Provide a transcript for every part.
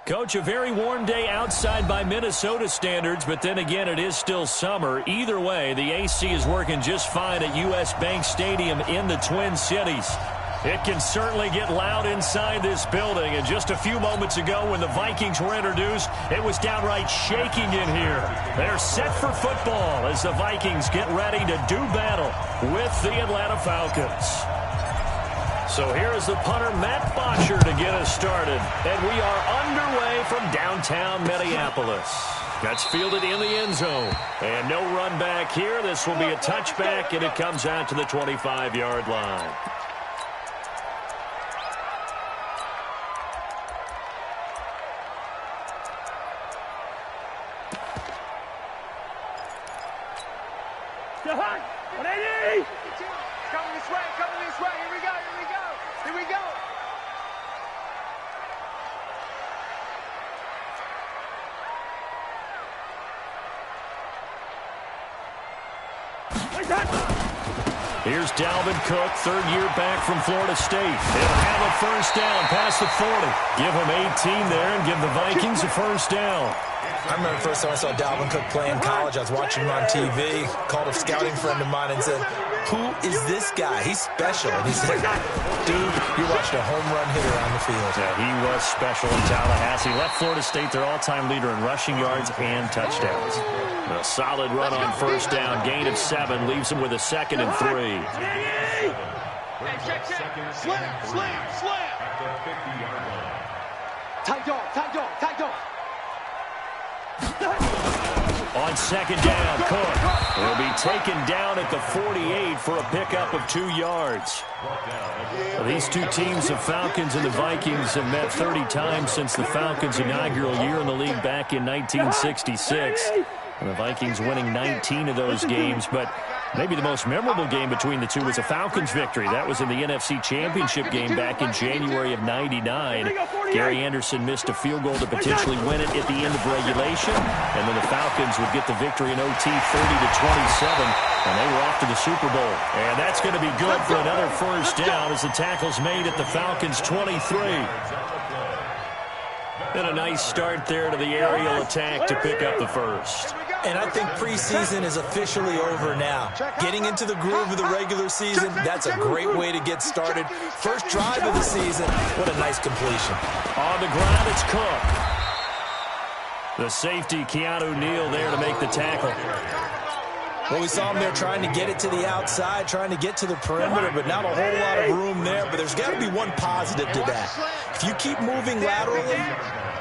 Coach, a very warm day outside by Minnesota standards, but then again, it is still summer. Either way, the AC is working just fine at U.S. Bank Stadium in the Twin Cities. It can certainly get loud inside this building, and just a few moments ago when the Vikings were introduced, it was downright shaking in here. They're set for football as the Vikings get ready to do battle with the Atlanta Falcons. So here is the punter, Matt Botcher, to get us started. And we are underway from downtown Minneapolis. That's fielded in the end zone. And no run back here. This will be a touchback, and it comes out to the 25-yard line. Coming this way, coming this way. Here we go, here we go, here we go. Here's Dalvin Cook, third year back from Florida State. He'll have a first down past the 40. Give him 18 there and give the Vikings a first down. I remember the first time I saw Dalvin Cook play in college. I was watching him on TV, called a scouting friend of mine and said, "Who is this guy? He's special." And he said, "Dude, you're watching a home run hitter on the field." Yeah, he was special in Tallahassee. Left Florida State their all-time leader in rushing yards and touchdowns. A solid run on first down. Gain of 7 leaves him with a 2nd and 3. Hey, check. Slam, slam, slam. Tight dog, tight dog, tight dog. On second down, Cook will be taken down at the 48 for a pickup of 2 yards. Well, these two teams, the Falcons and the Vikings, have met 30 times since the Falcons' inaugural year in the league back in 1966. And the Vikings winning 19 of those games, but maybe the most memorable game between the two was a Falcons victory. That was in the NFC Championship game back in January of '99. Gary Anderson missed a field goal to potentially win it at the end of regulation, and then the Falcons would get the victory in OT 30-27, and they were off to the Super Bowl. And that's going to be good for another first down as the tackle's made at the Falcons' 23. And a nice start there to the aerial attack to pick up the first. And I think preseason is officially over now. Getting into the groove of the regular season, that's a great way to get started. First drive of the season, what a nice completion. On the ground, it's Cook. The safety, Keanu Neal, there to make the tackle. Well, we saw him there trying to get it to the outside, trying to get to the perimeter, but not a whole lot of room there. But there's got to be one positive to that. If you keep moving laterally,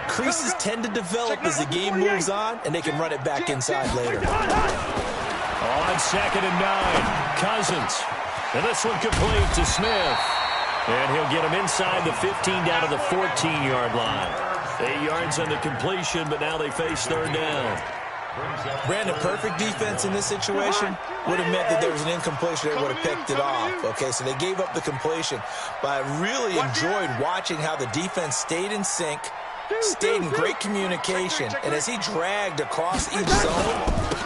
creases tend to develop as the game moves on, and they can run it back inside later. On 2nd and 9, Cousins. And this one complete to Smith. And he'll get him inside the 15 down to the 14-yard line. 8 yards on the completion, but now they face third down. Brandon, perfect defense in this situation would have meant that there was an incompletion. They would have picked it off. Okay, so they gave up the completion. But I really enjoyed watching how the defense stayed in sync, stayed in great communication, and as he dragged across each zone,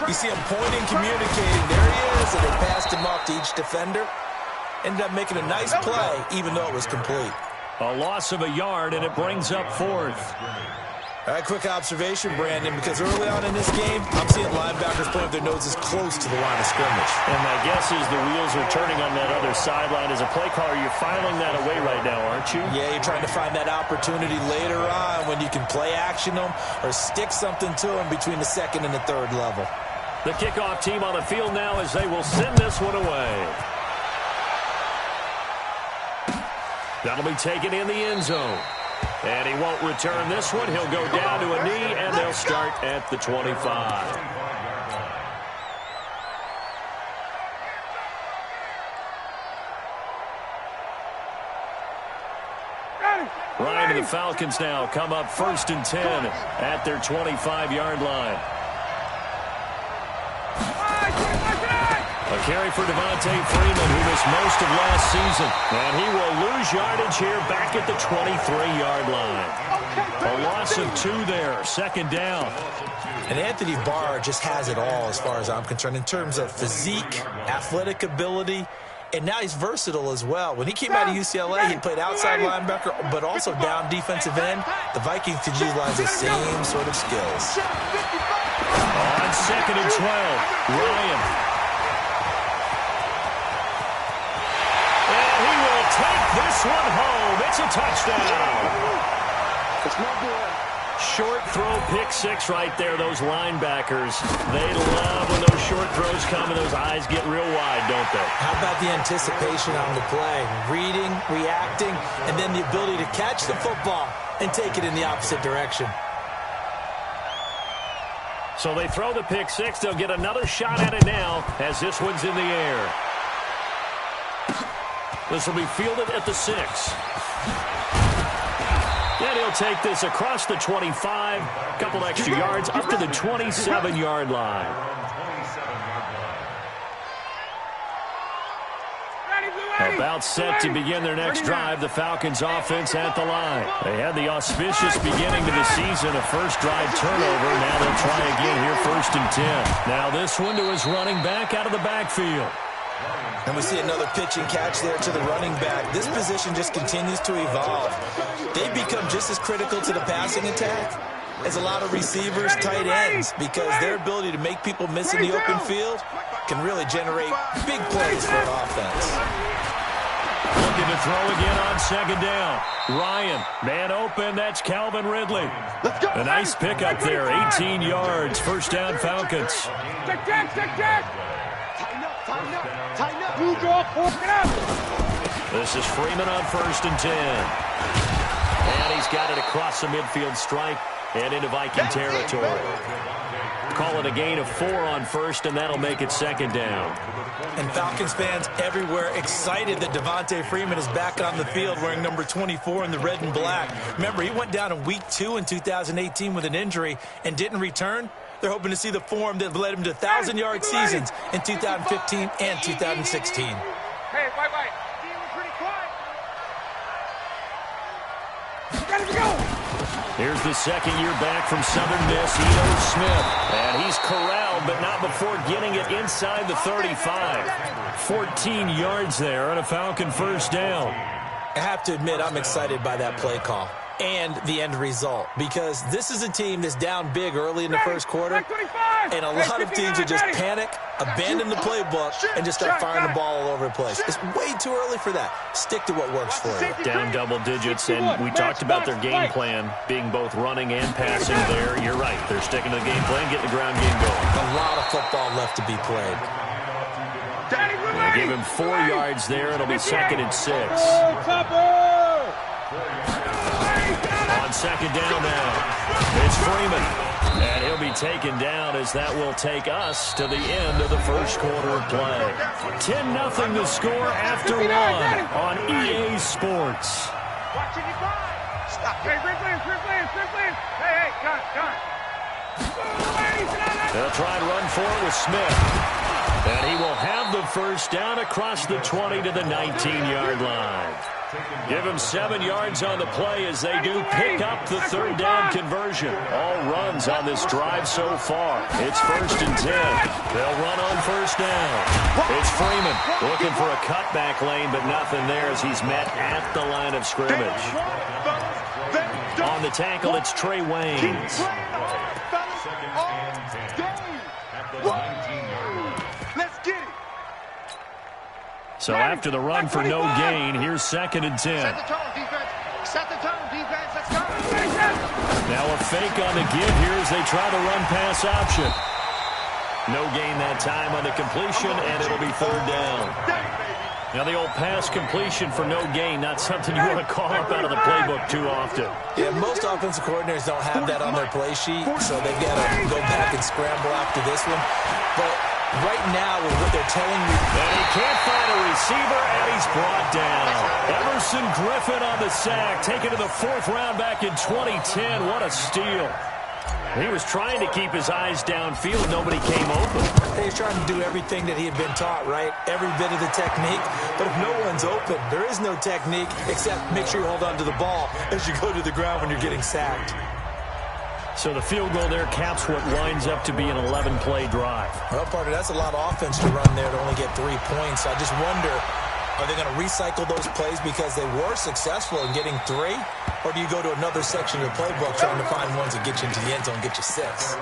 you see him pointing, communicating. There he is, and they passed him off to each defender. Ended up making a nice play, even though it was complete. A loss of a yard, and it brings up 4th. All right, quick observation, Brandon, because early on in this game, I'm seeing linebackers putting their noses close to the line of scrimmage. And my guess is the wheels are turning on that other sideline. As a play caller, you're filing that away right now, aren't you? Yeah, you're trying to find that opportunity later on when you can play action them or stick something to them between the 2nd and the 3rd level. The kickoff team on the field now as they will send this one away. That'll be taken in the end zone. And he won't return this one. He'll go down to a knee, and they'll start at the 25. Ryan and the Falcons now come up 1st and 10 at their 25-yard line. A carry for Devontae Freeman, who missed most of last season. And he will lose yardage here back at the 23-yard line. A loss of 2 there, 2nd down. And Anthony Barr just has it all as far as I'm concerned in terms of physique, athletic ability, And now he's versatile as well. When he came out of UCLA, he played outside linebacker, but also down defensive end. The Vikings can utilize the same sort of skills. On 2nd and 12, Ryan. And he will take this one home. It's a touchdown. It's my boy. Short throw, pick six right there. Those linebackers, they love when those short throws come and those eyes get real wide, don't they? How about the anticipation on the play? Reading, reacting, and then the ability to catch the football and take it in the opposite direction. So they throw the pick six. They'll get another shot at it now as this one's in the air. This will be fielded at the 6. And he'll take this across the 25, a couple extra yards, up to the 27-yard line. About set to begin their next drive, the Falcons offense at the line. They had the auspicious beginning to the season, a first drive turnover. Now they'll try again here, 1st and 10. Now this one to his running back out of the backfield. And we see another pitch and catch there to the running back. This position just continues to evolve. They become just as critical to the passing attack as a lot of receivers, tight ends, because their ability to make people miss in the open field can really generate big plays for an offense. Looking to throw again on 2nd down. Ryan, man open, that's Calvin Ridley. A nice pickup there, 18 yards, 1st down Falcons. Check. Tighten up. Blue draw, fork it up. This is Freeman on 1st and 10. And he's got it across the midfield stripe and into Viking territory. Call it a gain of 4 on 1st, and that'll make it 2nd down. And Falcons fans everywhere excited that Devontae Freeman is back on the field wearing number 24 in the red and black. Remember, he went down in week 2 in 2018 with an injury and didn't return. They're hoping to see the form that led him to 1,000-yard seasons in 2015 and 2016. Hey, wait. Pretty quiet. Gotta go. Here's the 2nd year back from Southern Miss, Eno Smith. And he's corralled, but not before getting it inside the 35. 14 yards there on a Falcon 1st down. I have to admit, I'm excited by that play call and the end result, because this is a team that's down big early in the 1st quarter, and a lot of teams will just panic, abandon the playbook, and just start firing the ball all over the place. It's way too early for that. Stick to what works for you. Down double digits, and we talked about their game plan being both running and passing there. You're right. They're sticking to the game plan, getting the ground game going. A lot of football left to be played. They give him 4 yards there. It'll be 2nd and 6. On 2nd down now, it's Freeman. And he'll be taken down as that will take us to the end of the 1st quarter of play. 10-0 the score after 1 on EA Sports. Watching it fly. Stop. Hey, Ridley. Hey, gun. They'll try and run for it with Smith. And he will have the 1st down across the 20 to the 19-yard line. Give him 7 yards on the play as they do pick up the 3rd down conversion. All runs on this drive so far. It's 1st and 10. They'll run on 1st down. It's Freeman looking for a cutback lane, but nothing there as he's met at the line of scrimmage. On the tackle, it's Trey Waynes. So after the run for no gain, here's 2nd and 10. Set the tone, defense. Set the tone, defense. Let's go. Now a fake on the give here as they try the run-pass option. No gain that time on the completion, and it'll be 3rd down. Now the old pass completion for no gain, not something you want to call up out of the playbook too often. Yeah, most offensive coordinators don't have that on their play sheet, so they've got to go back and scramble after this one. But right now, with what they're telling me, and he can't find a receiver, and he's brought down. Emerson Griffin on the sack, taken to the 4th round back in 2010. What a steal. He was trying to keep his eyes downfield. Nobody came open. He's trying to do everything that he had been taught, right? Every bit of the technique. But if no one's open, there is no technique except make sure you hold on to the ball as you go to the ground when you're getting sacked. So the field goal there caps what winds up to be an 11-play drive. Well, partner, that's a lot of offense to run there to only get 3 points. I just wonder, are they going to recycle those plays because they were successful in getting 3? Or do you go to another section of the playbook trying to find ones that get you into the end zone and get you 6?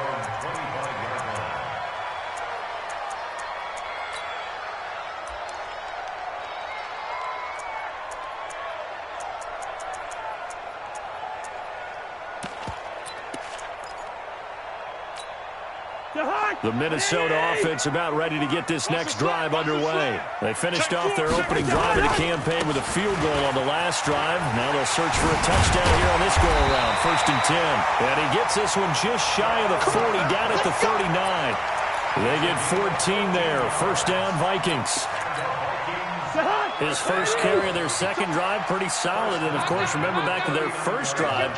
The Minnesota offense about ready to get this next drive underway. They finished off their opening drive of the campaign with a field goal on the last drive. Now they'll search for a touchdown here on this go-around, 1st and 10. And he gets this one just shy of the 40, down at the 39. They get 14 there. 1st down, Vikings. His first carry of their second drive, pretty solid. And, of course, remember back to their first drive,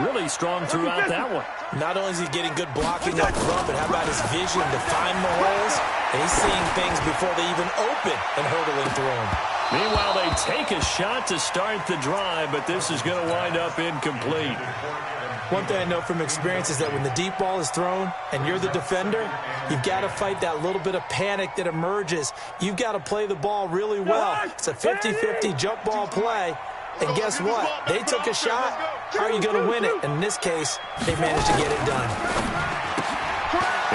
really strong throughout that one. Not only is he getting good blocking up front, but how about his vision to find the holes? And he's seeing things before they even open and hurdling through them. Meanwhile, they take a shot to start the drive, but this is going to wind up incomplete. One thing I know from experience is that when the deep ball is thrown and you're the defender, you've got to fight that little bit of panic that emerges. You've got to play the ball really well. It's a 50-50 jump ball play. And guess what? They took a shot. How are you going to win it? And in this case, they managed to get it done.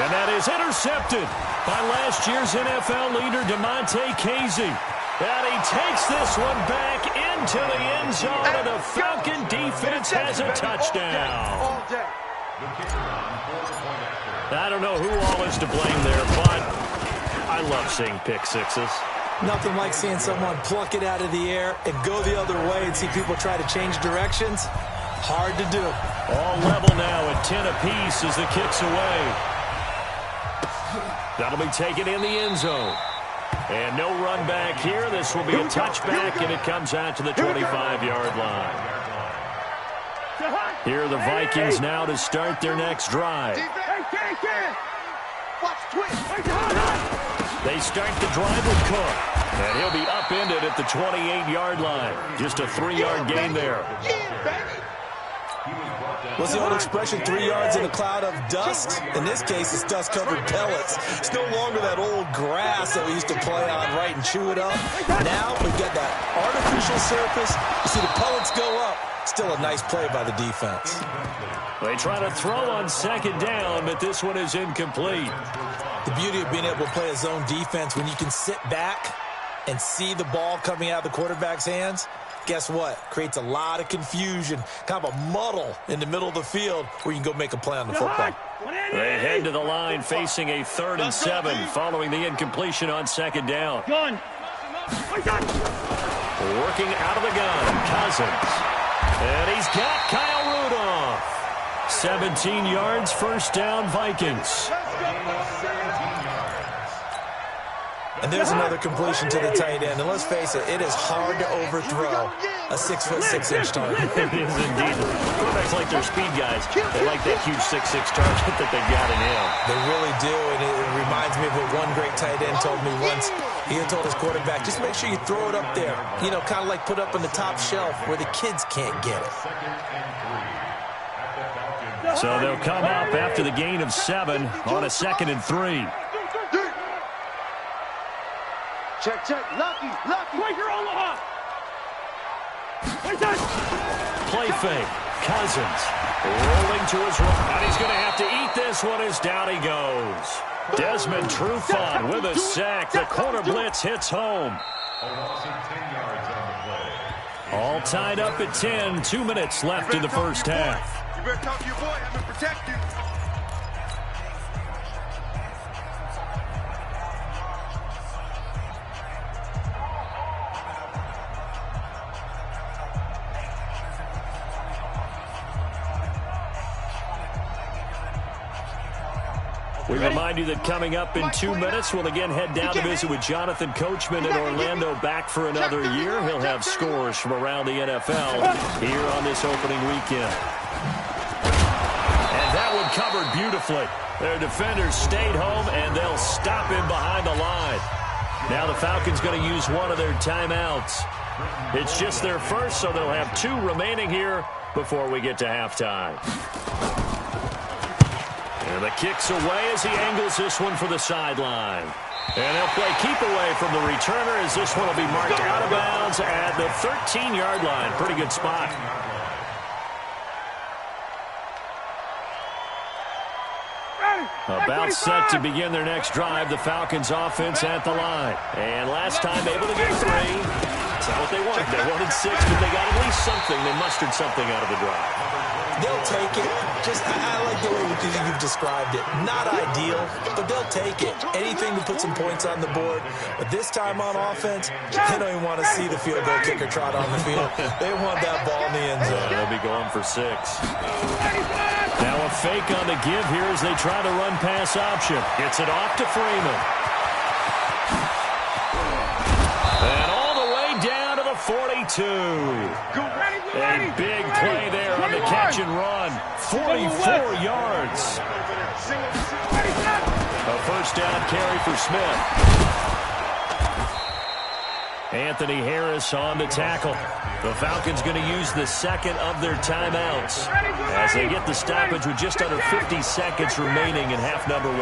And that is intercepted by last year's NFL leader, DeMonte Casey. And he takes this one back into the end zone, and the Falcon defense has a touchdown. I don't know who all is to blame there, but I love seeing pick sixes. Nothing like seeing someone pluck it out of the air and go the other way and see people try to change directions. Hard to do. All level now at 10 apiece as the kick's away. That'll be taken in the end zone. And no run back here. This will be a touchback, and it comes out to the 25-yard line. Here are the Vikings now to start their next drive. They start the drive with Cook, and he'll be upended at the 28-yard line. Just a 3-yard gain there. What's the old expression, 3 yards in a cloud of dust? In this case, it's dust-covered pellets. It's no longer that old grass that we used to play on, right, and chew it up. Now we've got that artificial surface. You see the pellets go up. Still a nice play by the defense. They try to throw on 2nd down, but this one is incomplete. The beauty of being able to play a zone defense when you can sit back and see the ball coming out of the quarterback's hands, guess what? Creates a lot of confusion, kind of a muddle in the middle of the field where you can go make a play on the football. They head to the line facing a 3rd and 7 following the incompletion on 2nd down. Working out of the gun, Cousins. And he's got Kyle Rudolph. 17 yards, 1st down, Vikings. And there's another completion to the tight end. And let's face it, it is hard to overthrow a 6'6" target. It is indeed. Quarterbacks like their speed guys. They like that huge 6'6" target that they got in him. They really do, and it reminds me of what one great tight end told me once. He had told his quarterback, just make sure you throw it up there. You know, kind of like put up on the top shelf where the kids can't get it. So they'll come up after the gain of 7 on a 2nd and 3. Check, lucky, Quaker Omaha. Play fake, Cousins rolling to his right, and he's going to have to eat this one as down he goes. Desmond Trufant with a sack. The corner blitz hits home. All tied up at 10, 2 minutes left in the first half. You better talk to your boy, I'm going to protect you. We remind you that coming up in 2 minutes, we'll again head down to visit with Jonathan Coachman in Orlando, back for another year. He'll have scores from around the NFL here on this opening weekend. And that one covered beautifully. Their defenders stayed home, and they'll stop him behind the line. Now the Falcons going to use one of their timeouts. It's just their first, so they'll have 2 remaining here before we get to halftime. And the kick's away as he angles this one for the sideline. And they'll play keep away from the returner as this one will be marked out of bounds at the 13-yard line. Pretty good spot. About set to begin their next drive, the Falcons offense at the line. And last time able to get 3. That's not what they wanted. They wanted 6, but they got at least something. They mustered something out of the drive. They'll take it. I like the way you've described it. Not ideal, but they'll take it. Anything to put some points on the board. But this time on offense, they don't even want to see the field goal kicker trot on the field. They want that ball in the end zone. They'll be going for 6. Now a fake on the give here as they try to run pass option. Gets it off to Freeman. And all the way down to the 42. A big play there on the catch and run. 44 yards. A first down carry for Smith. Anthony Harris on the tackle. The Falcons going to use the second of their timeouts as they get the stoppage with just under 50 seconds remaining in half number 1.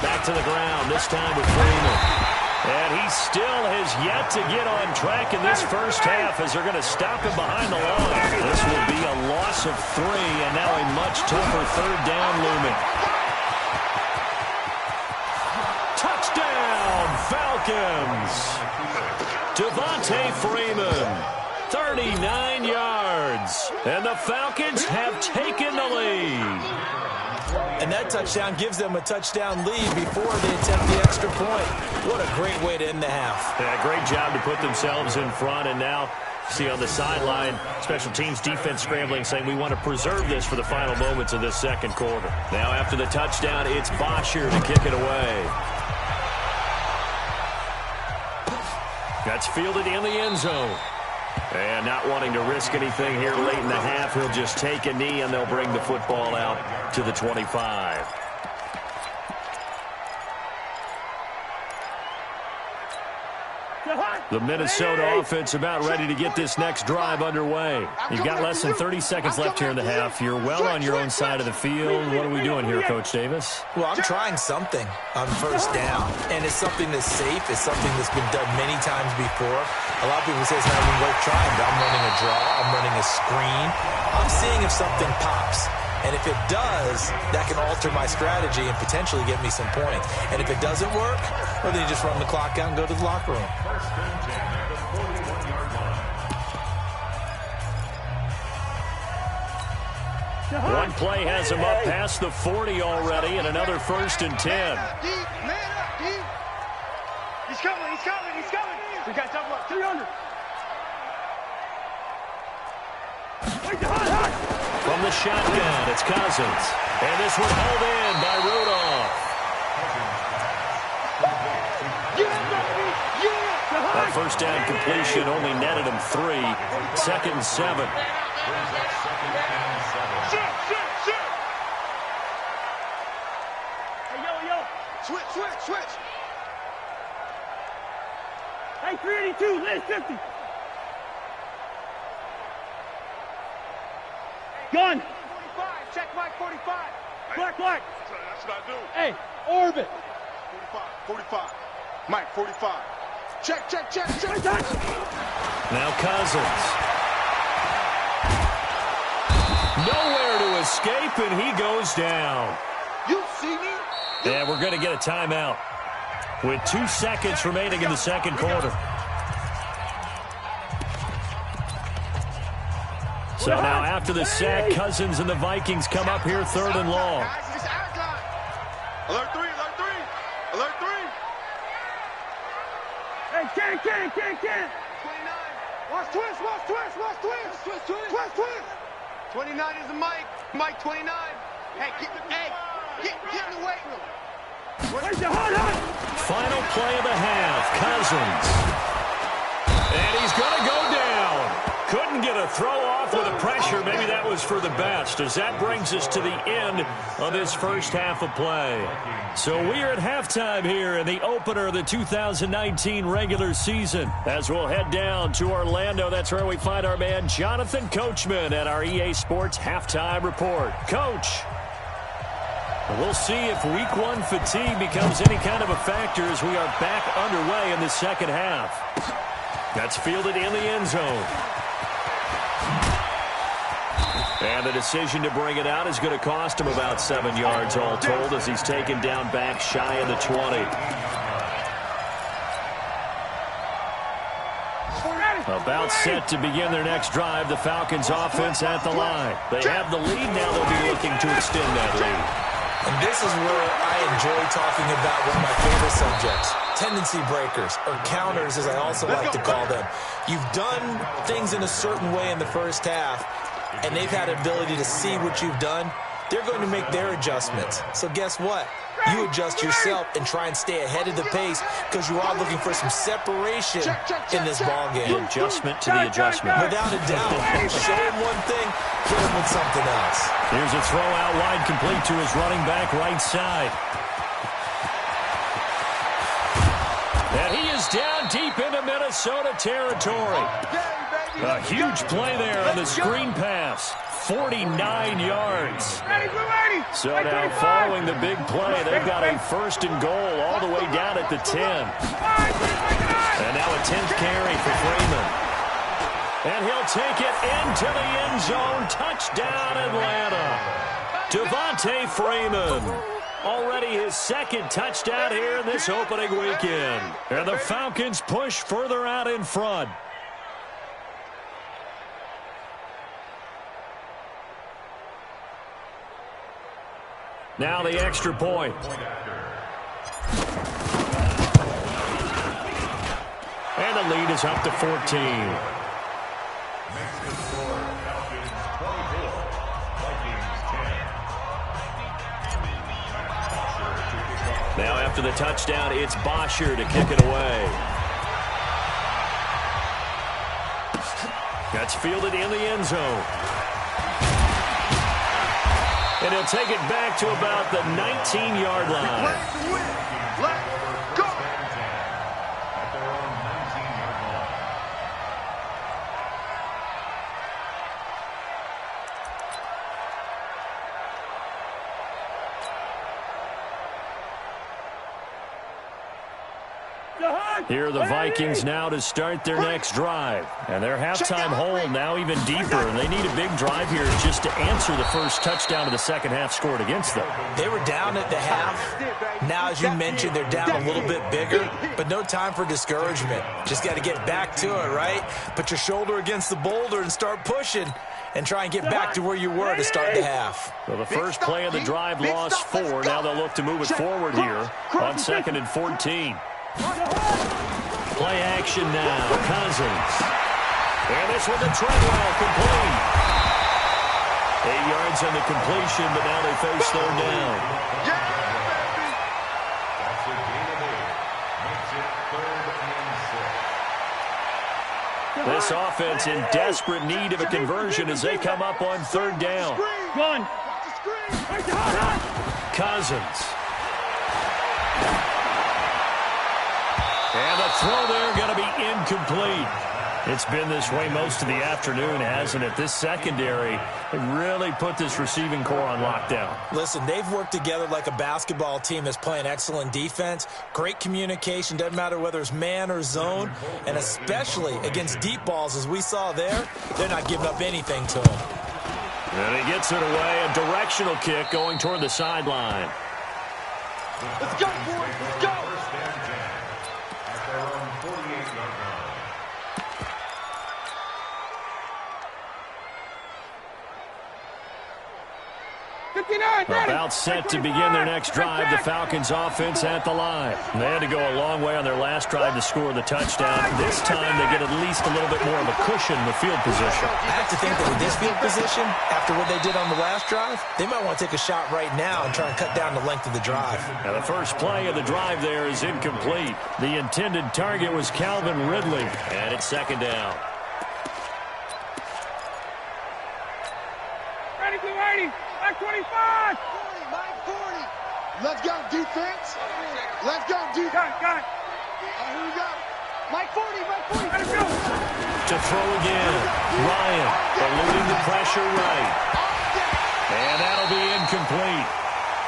Back to the ground, this time with Freeman. And he still has yet to get on track in this first half as they're going to stop him behind the line. This will be a loss of 3 and now a much tougher third down looming. Touchdown, Falcons! Devontae Freeman, 39 yards. And the Falcons have taken the lead. And that touchdown gives them a touchdown lead before they attempt the extra point. What a great way to end the half. Yeah, great job to put themselves in front. And now, see on the sideline, special teams defense scrambling, saying we want to preserve this for the final moments of this second quarter. Now after the touchdown, it's Bosher to kick it away. That's fielded in the end zone. And not wanting to risk anything here late in the half, he'll just take a knee and they'll bring the football out to the 25. The Minnesota offense about ready to get this next drive underway. You've got less than 30 seconds left here in the half. You're well on your own side of the field. What are we doing here, Coach Davis? Well, I'm trying something on first down, and it's something that's safe. It's something that's been done many times before. A lot of people say it's not even worth trying, but I'm running a draw. I'm running a screen. I'm seeing if something pops. And if it does, that can alter my strategy and potentially get me some points. And if it doesn't work, well, then you just run the clock out and go to the locker room. One play has him up past the 40 already, and another 1st and 10. Man up, deep. He's coming. We got double up, 300. From the shotgun, it's Cousins. And this one held in by Rudolph. That first down completion only netted him 3. 2nd and 7. Hey, yo. Switch. Hey, 382, list 50. Gun. 45, check Mike 45. Black. That's what I do. Hey, orbit. 45. Mike, 45. Check. Now Cousins. Nowhere to escape, and he goes down. You see me? And we're going to get a timeout with 2 seconds remaining in the second quarter. So now after the sack, Cousins and the Vikings come up here 3rd and long. Alert 3. Hey, can't. 29. Watch twist. 29 is the Mike. Mike 29. Hey, get in the weight room. Where's your hot? Final play of the half, Cousins. And he's going to go down. Couldn't get a throw off with a pressure sure maybe that was for the best, as that brings us to the end of this first half of play. So we are at halftime here in the opener of the 2019 regular season. As we'll head down to Orlando, that's where we find our man Jonathan Coachman at our EA Sports Halftime Report. Coach, we'll see if week one fatigue becomes any kind of a factor as we are back underway in the second half. That's fielded in the end zone. And the decision to bring it out is going to cost him about 7 yards all told as he's taken down back shy of the 20. About set to begin their next drive, the Falcons offense at the line. They have the lead, now they'll be looking to extend that lead. And this is where I enjoy talking about one of my favorite subjects, tendency breakers, or counters as I also like to call them. You've done things in a certain way in the first half, and they've had an ability to see what you've done. They're going to make their adjustments. So guess what? You adjust yourself and try and stay ahead of the pace because you are looking for some separation in this ballgame. The adjustment to the adjustment. Without a doubt. Show him one thing, hit him with something else. Here's a throw out wide, complete to his running back right side. And he is down deep into Minnesota territory. A huge play there on the screen pass. 49 yards. So now following the big play, they've got a first and goal all the way down at the 10. And now a 10th carry for Freeman. And he'll take it into the end zone. Touchdown, Atlanta. Devontae Freeman. Already his second touchdown here in this opening weekend. And the Falcons push further out in front. Now the extra point. And the lead is up to 14. Now after the touchdown, it's Bosher to kick it away. That's fielded in the end zone. And he'll take it back to about the 19-yard line. Let's go. Here are the Vikings now to start their next drive. And their halftime hole now even deeper. And they need a big drive here just to answer the first touchdown of the second half scored against them. They were down at the half. Now, as you mentioned, they're down a little bit bigger. But no time for discouragement. Just got to get back to it, right? Put your shoulder against the boulder and start pushing. And try and get back to where you were to start the half. Well, the first play of the drive lost 4. Now they'll look to move it forward here on 2nd and 14. Play action now, Cousins. And this one to Treadwell, complete. 8 yards on the completion, but now they face third down. This offense in desperate need of a conversion as they come up on third down. Cousins. And the throw there going to be incomplete. It's been this way most of the afternoon, hasn't it? This secondary really put this receiving core on lockdown. Listen, they've worked together like a basketball team that's playing excellent defense. Great communication, doesn't matter whether it's man or zone. And especially against deep balls, as we saw there, they're not giving up anything to them. And he gets it away, a directional kick going toward the sideline. Let's go, boys, let's go. About set to begin their next drive, the Falcons offense at the line. They had to go a long way on their last drive to score the touchdown. This time they get at least a little bit more of a cushion with field position. I have to think that with this field position, after what they did on the last drive, they might want to take a shot right now and try and cut down the length of the drive. Now the first play of the drive there is incomplete. The intended target was Calvin Ridley, and it's second down. defense. Let's go, D. Got it. Here we go. Mike 40, Mike 40. Let it go. To throw again. Ryan eluding the pressure right. And that'll be incomplete.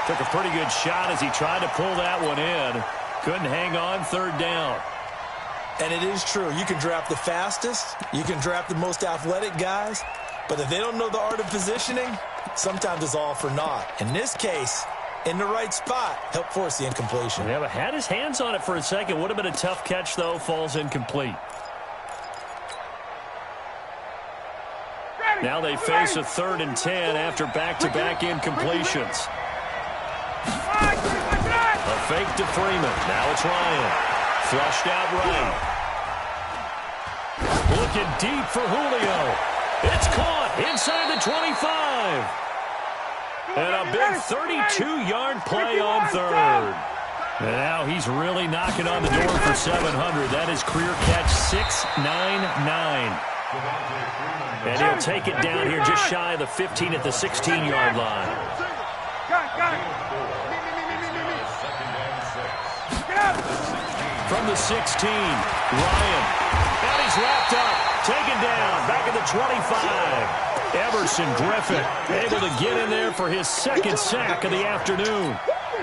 Took a pretty good shot as he tried to pull that one in. Couldn't hang on third down. And it is true. You can draft the fastest. You can draft the most athletic guys. But if they don't know the art of positioning, sometimes it's all for naught. In this case, in the right spot, helped force the incompletion. Yeah, but had his hands on it for a second. Would have been a tough catch, though. Falls incomplete. Now they face a 3rd and 10 after back-to-back incompletions. A fake to Freeman. Now it's Ryan. Flushed out right. Looking deep for Julio. It's caught inside the 25. And a big 32-yard play on third. And now he's really knocking on the door for 700. That is career catch 699. And he'll take it down here just shy of the 15 at the 16-yard line. From the 16, Ryan. And he's wrapped up. Taken down. Back at the 25. Everson Griffin able to get in there for his 2nd sack of the afternoon.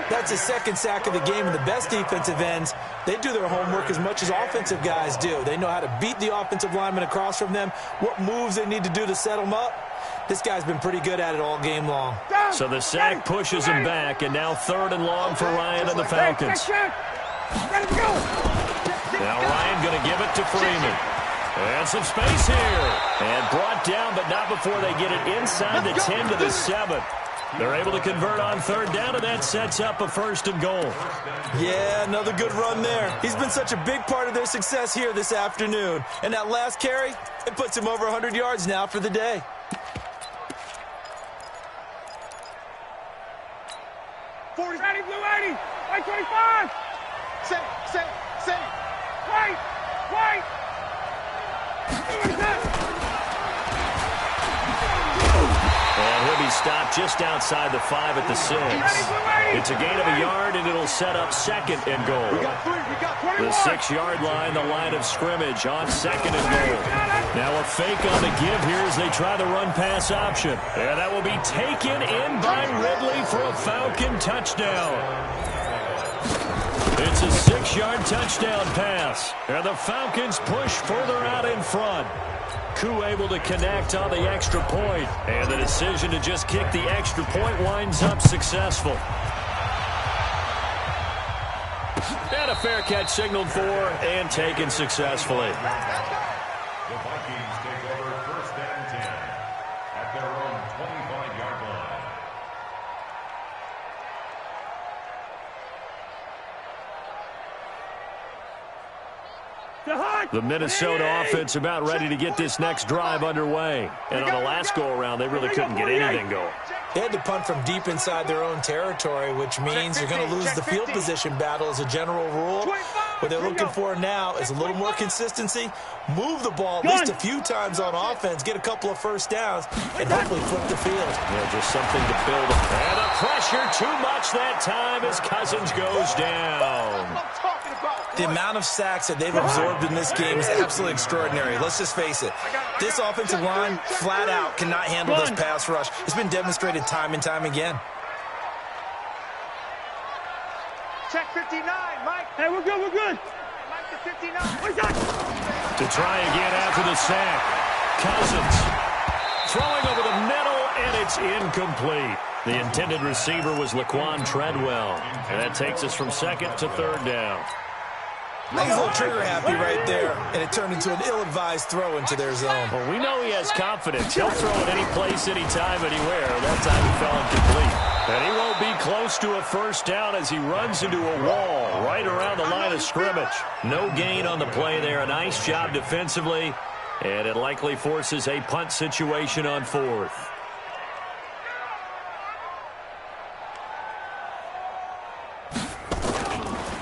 That's his 2nd sack of the game, and the best defensive ends, they do their homework as much as offensive guys do. They know how to beat the offensive lineman across from them, what moves they need to do to set them up. This guy's been pretty good at it all game long. So the sack pushes him back, and now 3rd and long for Ryan and the Falcons. Now Ryan going to give it to Freeman. And some space here. And brought down, but not before they get it inside the 10 to the 7. They're able to convert on 3rd down, and that sets up a 1st and goal. Yeah, another good run there. He's been such a big part of their success here this afternoon. And that last carry, it puts him over 100 yards now for the day. Ready, blue 80. White 25. Say. White. And he'll be stopped just outside the 5 at the 6. It's a gain of a yard, and it'll set up 2nd and goal. The 6-yard line, the line of scrimmage on 2nd and goal. Now a fake on the give here as they try the run-pass option. And that will be taken in by Ridley for a Falcon touchdown. It's a 6-yard touchdown pass. And the Falcons push further out in front. Koo able to connect on the extra point. And the decision to just kick the extra point winds up successful. And a fair catch signaled for and taken successfully. The Vikings take over 1st and 10 at their own 25-yard line. The Minnesota offense about ready to get this next drive underway. And on the last go-around, they really couldn't get anything going. They had to punt from deep inside their own territory, which means you're going to lose the field position battle as a general rule. What they're looking for now is a little more consistency, move the ball at least a few times on offense, get a couple of 1st downs, and hopefully flip the field. Yeah, just something to build up. And the pressure too much that time as Cousins goes down. The amount of sacks that they've absorbed in this game is absolutely extraordinary. Let's just face it. This offensive line, flat out, cannot handle this pass rush. It's been demonstrated time and time again. Check 59, Mike. Hey, we're good. Mike to 59. To try again after the sack. Cousins throwing over the middle, and it's incomplete. The intended receiver was Laquan Treadwell. And that takes us from 2nd to 3rd down. He's a little trigger happy right there, and it turned into an ill-advised throw into their zone. Well, we know he has confidence. He'll throw it any place, anytime, anywhere. That time he fell incomplete. And he won't be close to a 1st down as he runs into a wall right around the line of scrimmage. No gain on the play there. A nice job defensively, and it likely forces a punt situation on 4th.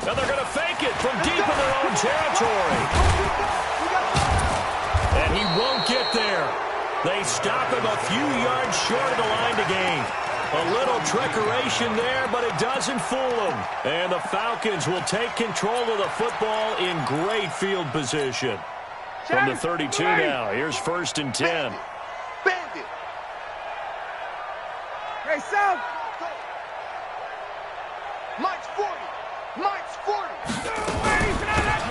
Now they're going to fake it from deep in their own territory. And he won't get there. They stop him a few yards short of the line to gain. A little trickeration there, but it doesn't fool them. And the Falcons will take control of the football in great field position. From the 32 now, here's 1st and 10. Bandit. Hey, South. Mike's 40. Mike's 40.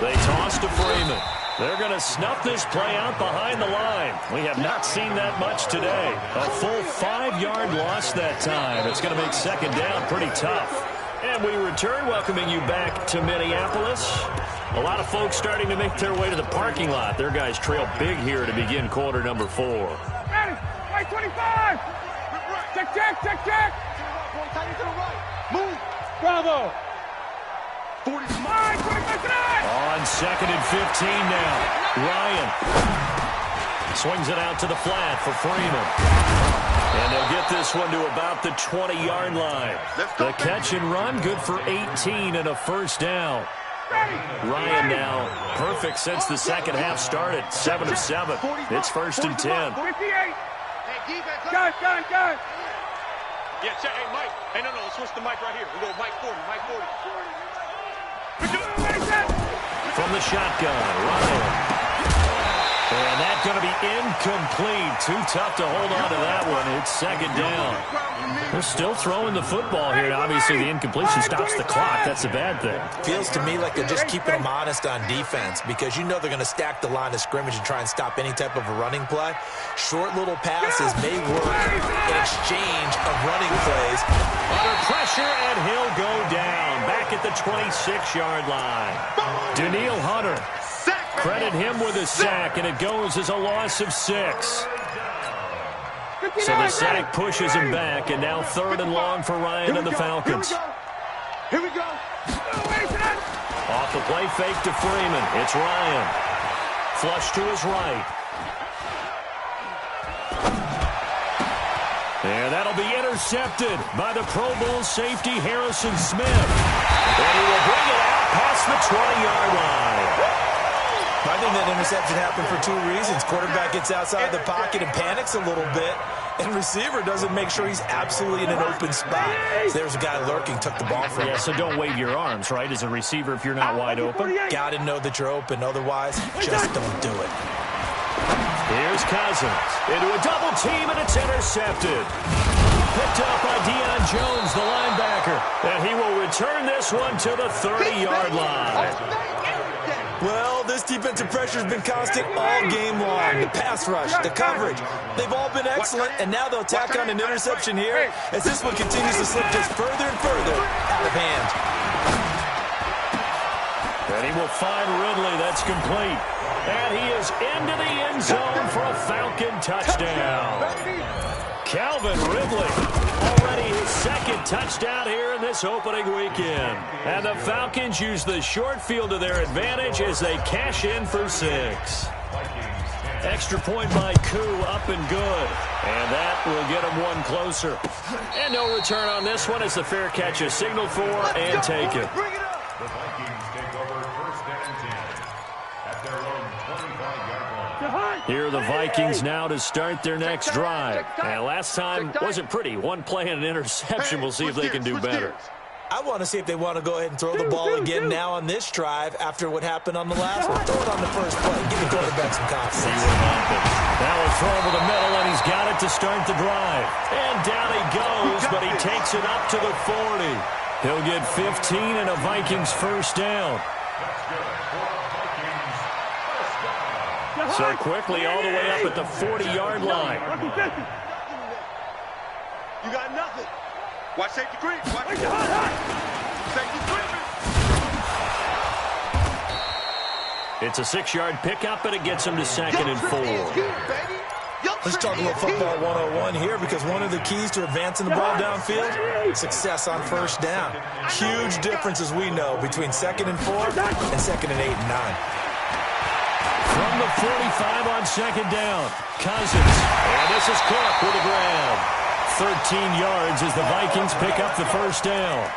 They toss to Freeman. They're going to snuff this play out behind the line. We have not seen that much today. A full 5-yard loss that time. It's going to make 2nd down pretty tough. And we return, welcoming you back to Minneapolis. A lot of folks starting to make their way to the parking lot. Their guys trail big here to begin quarter number 4. Right 25. Check, check, check, check. To the right. Move. Bravo. 45. On 2nd and 15 now. Ryan swings it out to the flat for Freeman. And they'll get this one to about the 20-yard line. The catch and run, good for 18 and a 1st down. Ryan now perfect since the second half started. 7 of 7. It's 1st and 10. 58. Gun. Yeah, check. Hey, Mike. Hey, no. Let's switch the mic right here. We go Mike 40. Mike 40. From the shotgun, Ryan. And that's going to be incomplete. Too tough to hold on to that one. It's 2nd down. They're still throwing the football here. Obviously, the incompletion stops the clock. That's a bad thing. Feels to me like they're just keeping them honest on defense because you know they're going to stack the line of scrimmage and try and stop any type of a running play. Short little passes may work in exchange of running plays. Under pressure, and he'll go down. Back at the 26-yard line. Danielle Hunter. Credit him with a sack, and it goes as a loss of 6. So the sack pushes him back, and now 3rd and long for Ryan and the Falcons. Here we go. Off the play fake to Freeman. It's Ryan. Flush to his right. And that'll be intercepted by the Pro Bowl safety Harrison Smith. And he will bring it out past the 20-yard line. I think that interception happened for 2 reasons. Quarterback gets outside the pocket and panics a little bit, and receiver doesn't make sure he's absolutely in an open spot. So there's a guy lurking, took the ball from him. Yeah, so don't wave your arms, right, as a receiver if you're not wide open. Got to know that you're open. Otherwise, just don't do it. Here's Cousins into a double team, and it's intercepted. Picked up by Deion Jones, the linebacker. And he will return this one to the 30-yard line. Well, this defensive pressure has been constant all game long. The pass rush, the coverage, they've all been excellent, and now they'll tack on an interception here as this one continues to slip just further and further out of hand. And he will find Ridley. That's complete. And he is into the end zone for a Falcon touchdown. Calvin Ridley, already his 2nd touchdown here in this opening weekend. And the Falcons use the short field to their advantage as they cash in for 6. Extra point by Koo, up and good. And that will get him one closer. And no return on this one as the fair catch is signaled for and taken. The Vikings take over 1st and 10 at their own 25-yard line. Here are the Vikings now to start their next drive. And last time wasn't pretty. One play and an interception. We'll see if they can do better. I want to see if they want to go ahead and throw the ball again now on this drive after what happened on the last one. Throw it on the first play. Give the quarterback some confidence. See what happens. Now he'll throw over the middle, and he's got it to start the drive. And down he goes, but he takes it up to the 40. He'll get 15 and a Vikings 1st down. So quickly all the way up at the 40-yard line. You got nothing. Watch safety creep. Watch safety creep. It's a 6-yard pickup, and it gets him to 2nd and 4. Let's talk a little football 101 here because one of the keys to advancing the ball downfield, success on 1st down. Huge difference, as we know, between 2nd and 4 and 2nd and 8 and 9. From the 45 on 2nd down, Cousins. And this is Cook with a grab. 13 yards as the Vikings pick up the 1st down.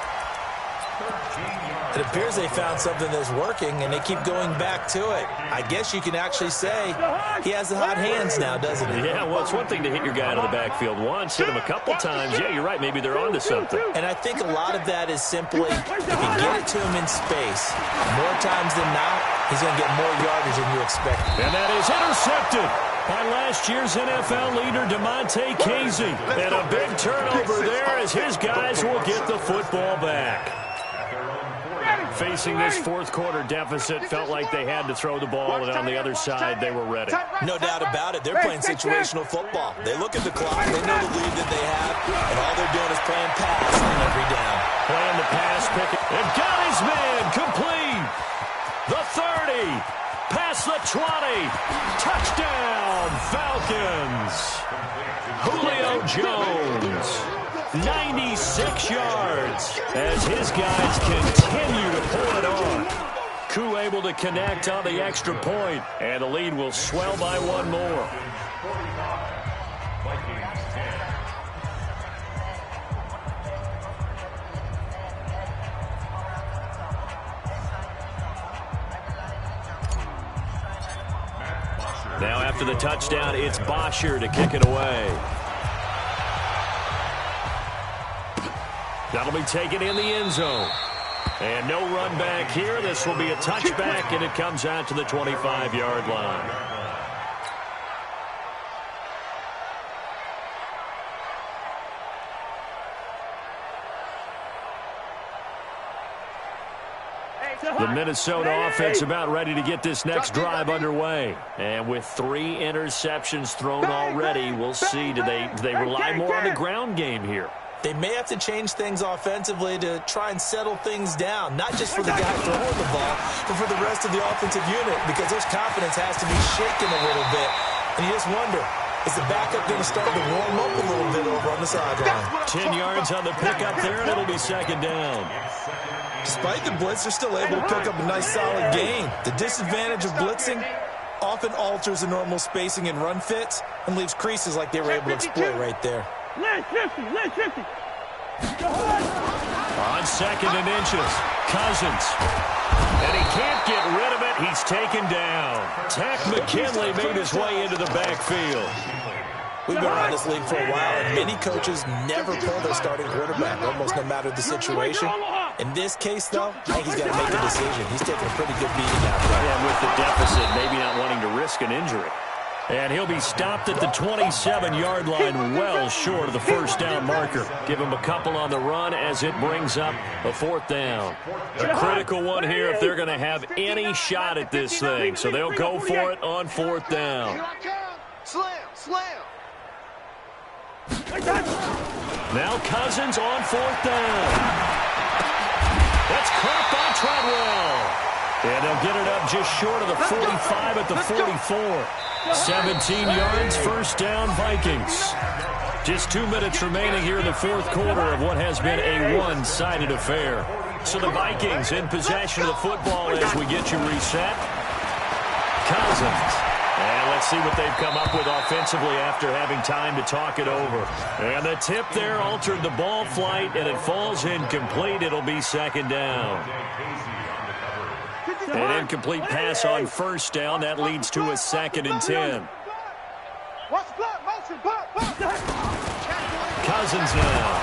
It appears they found something that's working, and they keep going back to it. I guess you can actually say he has the hot hands now, doesn't he? Yeah, well, it's one thing to hit your guy out of the backfield once, hit him a couple times. Yeah, you're right. Maybe they're onto something. And I think a lot of that is simply if you get it to him in space, more times than not, he's going to get more yardage than you expect. And that is intercepted by last year's NFL leader, Damontae Kazee. And a big turnover there as his guys will get the football back. Facing this fourth quarter deficit, felt like they had to throw the ball, and on the other side, they were ready. No doubt about it. They're playing situational football. They look at the clock, they know the lead that they have, and all they're doing is playing pass on every down. Playing the pass, pick it, and got his man complete. The 30, past the 20, touchdown, Falcons. Julio Jones. 96 yards as his guys continue to pull it on. Koo able to connect on the extra point, and the lead will swell by one more. Now after the touchdown, it's Bosher to kick it away. That'll be taken in the end zone. And no run back here. This will be a touchback, and it comes out to the 25-yard line. The Minnesota offense about ready to get this next drive underway. And with 3 interceptions thrown already, we'll see. Do they rely more on the ground game here? They may have to change things offensively to try and settle things down, not just for the guy throwing the ball, but for the rest of the offensive unit, because their confidence has to be shaken a little bit. And you just wonder, is the backup going to start to warm up a little bit over on the sideline? 10 yards on the pickup there, and it'll be second down. Despite the blitz, they're still able to pick up a nice solid gain. The disadvantage of blitzing often alters the normal spacing and run fits and leaves creases like they were able to exploit right there. On second and inches, Cousins. And he can't get rid of it. He's taken down. Takk McKinley made his way into the backfield. We've been around this league for a while, and many coaches never pull their starting quarterback, almost no matter the situation. In this case, though, I think he's got to make a decision. He's taking a pretty good beating out there. And with the deficit, maybe not wanting to risk an injury. And he'll be stopped at the 27-yard line, well short of the first down marker. Give him a couple on the run as it brings up a fourth down. A critical one here if they're going to have any shot at this thing. So they'll go for it on fourth down. Slam. Now Cousins on fourth down. That's caught by Treadwell. And they'll get it up just short of the 45 at the 44. 17 yards, first down, Vikings. Just 2 minutes remaining here in the fourth quarter of what has been a one-sided affair. So the Vikings in possession of the football as we get you reset. Cousins. And let's see what they've come up with offensively after having time to talk it over. And the tip there altered the ball flight, and it falls incomplete. It'll be second down. An incomplete pass on first down. That leads to a second and 10. Cousins now.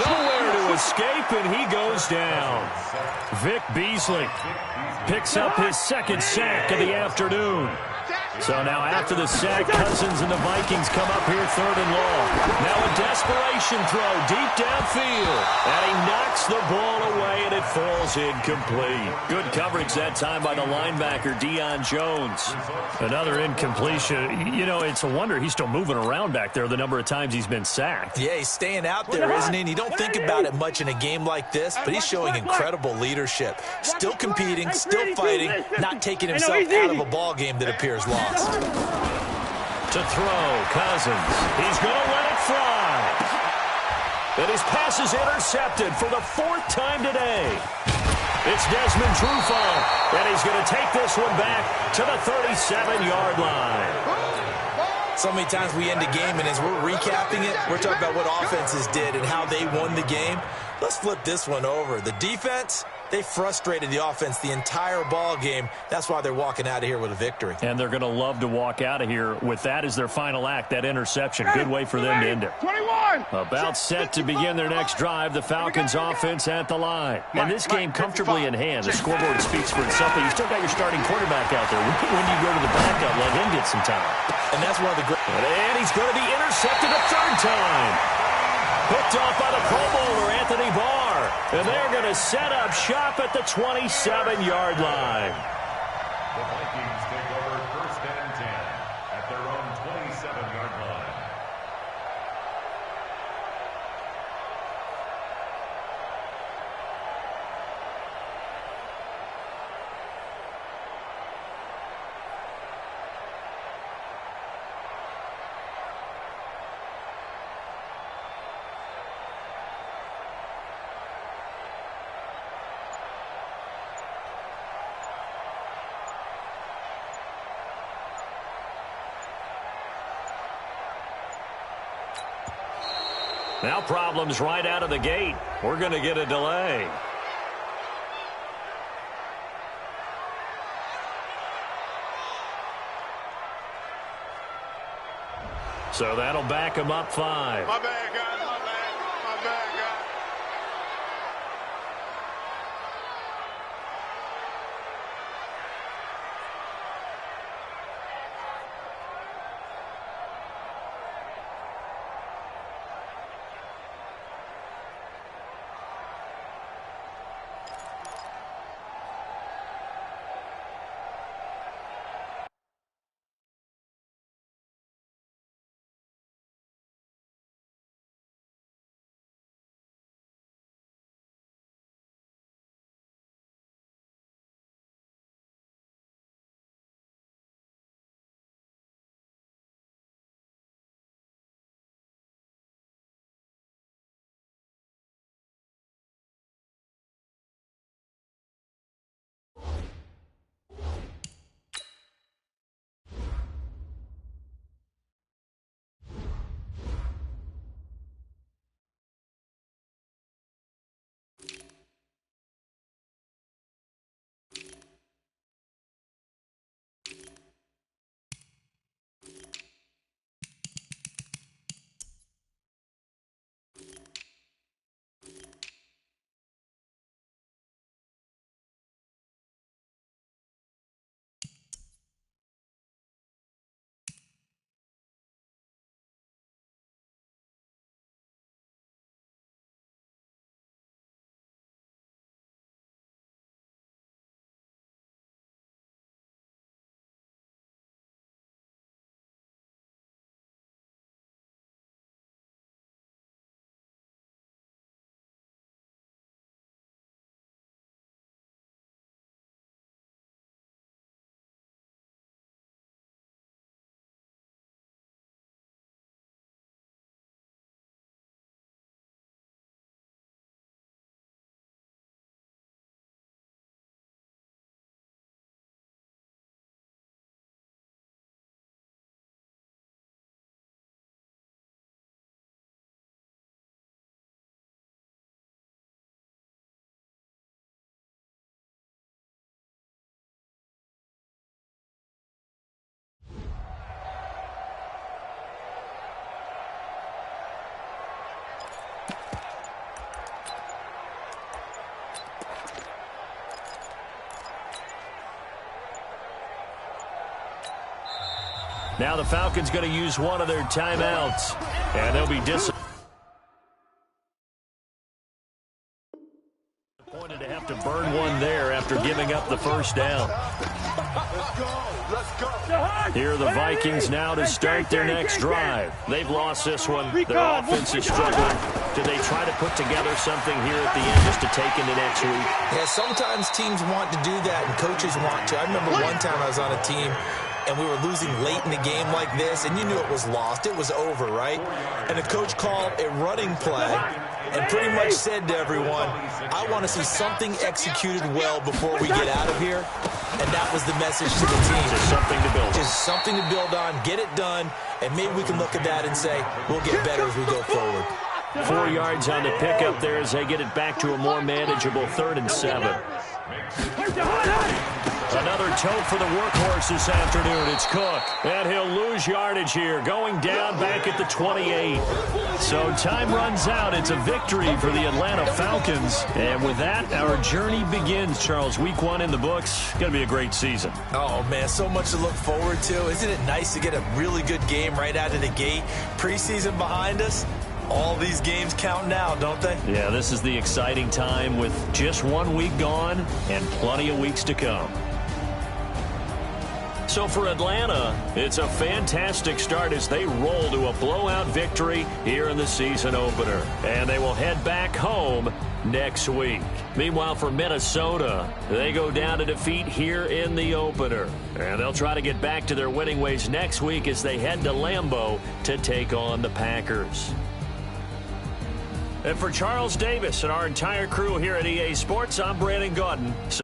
Nowhere to escape, and he goes down. Vic Beasley picks up his second sack of the afternoon. So now after the sack, Cousins and the Vikings come up here third and long. Now a desperation throw deep downfield. And he knocks the ball away, and it falls incomplete. Good coverage that time by the linebacker, Deion Jones. Another incompletion. You know, it's a wonder he's still moving around back there the number of times he's been sacked. Yeah, he's staying out there, isn't he? And you don't think about it much in a game like this, but he's showing incredible leadership. Still competing, still fighting, not taking himself out of a ball game that appears lost. To throw, Cousins. He's going to let it fly. And his pass is intercepted for the 4th time today. It's Desmond Trufant, and he's going to take this one back to the 37-yard line. So many times we end a game, and as we're recapping it, we're talking about what offenses did and how they won the game. Let's flip this one over. The defense, they frustrated the offense the entire ball game. That's why they're walking out of here with a victory. And they're going to love to walk out of here with that as their final act, that interception. Good way for them to end it. 21. About set to begin their next drive, the Falcons offense at the line. And this game comfortably in hand. The scoreboard speaks for itself, but you still got your starting quarterback out there. When do you go to the backup, let him get some time? And that's one of the great... And he's going to be intercepted a third time. Picked off by the Pro Bowler, Anthony Barr. And they're going to set up shop at the 27-yard line. The Vikings take over 1st and 10 at their own 27-yard line. Now problems right out of the gate. We're going to get a delay. So that'll back him up 5. My bad, guys. My bad. My bad, guys. Now the Falcons going to use one of their timeouts, and they'll be disappointed to have to burn one there after giving up the first down. Here are the Vikings now to start their next drive. They've lost this one. Their offense is struggling. Do they try to put together something here at the end just to take into next week? Yeah, sometimes teams want to do that and coaches want to. I remember one time I was on a team and we were losing late in the game like this, and you knew it was lost. It was over, right? And the coach called a running play and pretty much said to everyone, I want to see something executed well before we get out of here. and that was the message to the team. Just something to build on. Just something to build on, get it done, and maybe we can look at that and say, we'll get better as we go forward. 4 yards on the pickup there as they get it back to a more manageable 3rd and 7. Another tote for the workhorse this afternoon. It's Cook. And he'll lose yardage here, going down back at the 28. So time runs out. It's a victory for the Atlanta Falcons. And with that, our journey begins, Charles. Week 1 in the books. Going to be a great season. Oh, man, so much to look forward to. Isn't it nice to get a really good game right out of the gate? Preseason behind us. All these games count now, don't they? Yeah, this is the exciting time with just 1 week gone and plenty of weeks to come. So for Atlanta, it's a fantastic start as they roll to a blowout victory here in the season opener. And they will head back home next week. Meanwhile, for Minnesota, they go down to defeat here in the opener. And they'll try to get back to their winning ways next week as they head to Lambeau to take on the Packers. And for Charles Davis and our entire crew here at EA Sports, I'm Brandon Gaudin.